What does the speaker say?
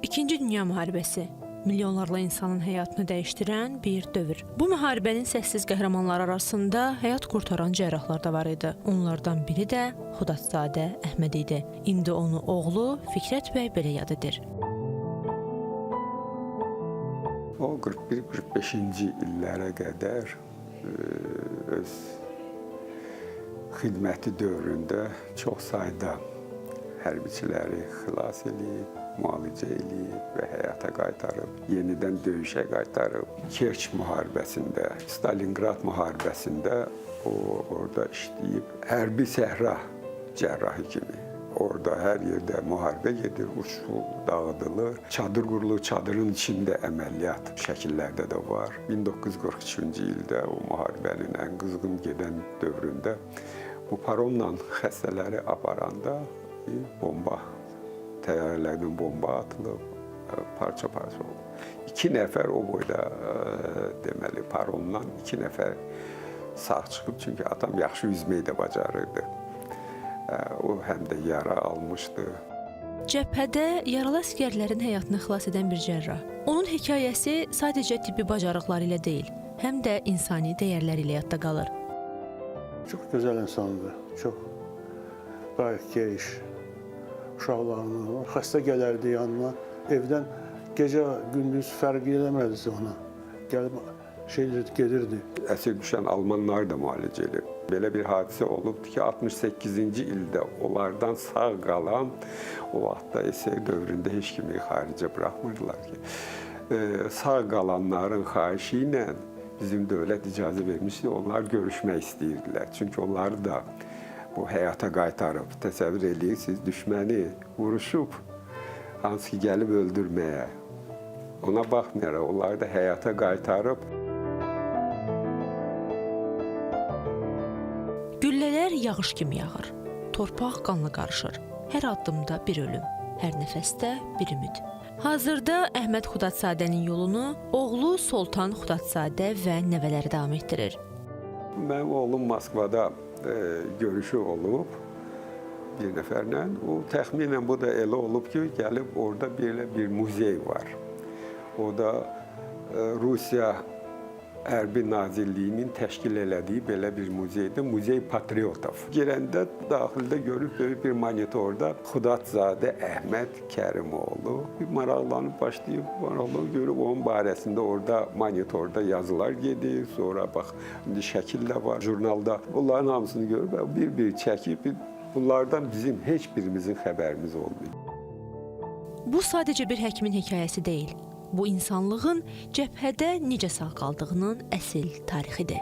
İkinci Dünya Müharibəsi milyonlarla insanın həyatını dəyişdirən bir dövr. Bu müharibənin səssiz qəhrəmanları arasında həyat qurtaran cərrahlar da var idi. Onlardan biri də Xudatzadə Əhməd idi. İndi onu oğlu Fikrət bəy belə yad edir. O 41-45-ci illərə qədər öz xidməti dövründə çox sayda hərbiçiləri xilas edib, müalicə edib və həyata qaytarıb, yenidən döyüşə qaytarıb. Kerç müharibəsində, Stalingrad müharibəsində o orada işləyib, hərbi səhra cərrahı kimi. Orada hər yerdə müharibə gedir, uçul, dağıdılır. Çadır qurulur, çadırın içində əməliyyat şəkillərdə də var. 1943-cü ildə o müharibənin ən qızğın gedən dövründə bu paronla xəstələri aparanda bomba, təyyarələrdən bomba atılıb, parça-parça oldu. 2 nəfər o boyda deməli parondan 2 nəfər sağ çıxıb, çünki atam yaxşı yüzməyi də bacarırdı. O həm də yara almışdı. Cəbhədə yaralı əsgərlərin həyatını xilas edən bir cərrah. Onun hekayəsi sadəcə tibbi bacarıqları ilə deyil, həm də insani dəyərləri ilə yadda qalır. Çox gözəl insandır, çox qayıq geniş. Uşaqlarına, xəstə gələrdi yanına, evdən gecə, gündüz fərq eləmədi ona. Gəlib gedirdi. Əsir düşən almanlar da müalicə edir. Belə bir hadisə olubdur ki, 68-ci ildə onlardan sağ qalan, o vaxtda SR dövründə heç kimi xaricə buraxmırdılar ki, sağ qalanların xahişi ilə bizim dövlət icazə vermişdi, onlar görüşmək istəyirdilər. Çünki onları da bu həyata qaytarıb, təsəvvür edirsiniz, düşməni vuruşub, hansı ki gəlib öldürməyə. Ona baxmayaraq, onları da həyata qaytarıb. Güllələr yağış kimi yağır, torpaq qanla qarışır. Hər addımda bir ölüm, hər nəfəsdə bir ümid. Hazırda Əhməd Xudatzadənin yolunu oğlu Soltan Xudatzadə və nəvələri davam etdirir. Mənim oğlum Moskvada görüşü olub bir nəfərlə. O təxminən bu da elə olub ki, gəlib orada belə bir muzey var. O da Rusiya Hərbi Nazirliyinin təşkil elədiyi belə bir muzeydir, Muzey Patriotov. Girəndə daxildə görüb böyük bir monitorda Xudatzadə Əhməd Kərimoğlu bir maraqlanıb başlayıb, maraqlanıb görüb onun barəsində orada monitorda yazılar gedir, sonra bax, indi şəkil də var jurnalda. Bunların hamısını görüb, bir-bir çəkib, bunlardan bizim heç birimizin xəbərimiz olmuyor. Bu sadəcə bir həkimin hekayəsi deyil. Bu insanlığın cəbhədə necə sağ qaldığının əsl tarixidir.